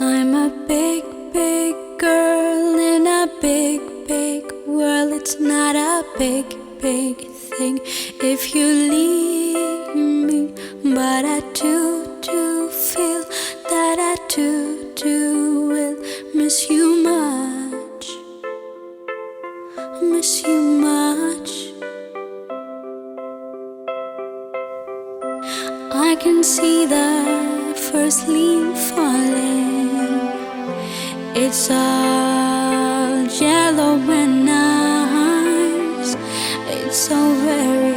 I'm a big, big girl in a big, big world. It's not a big, big thing if you leave me, but I do feel that I do will miss you much, miss you much. I can see the first leaf falling. It's all yellow and nice. It's so very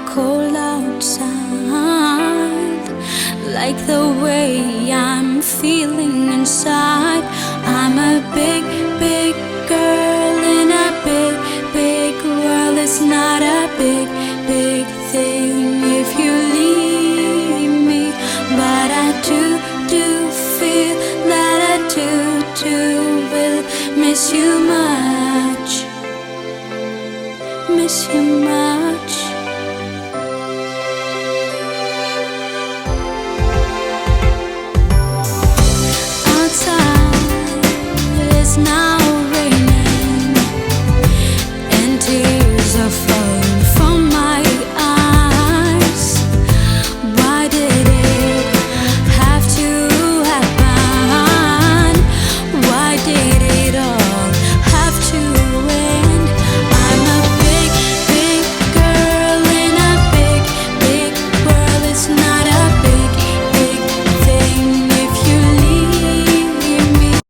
cold outside, like the way I'm feeling inside. I'm a big, big girl in a big, big world. It's not a big, big thing if you leave me, but I do feel that I do will miss you much, miss you much.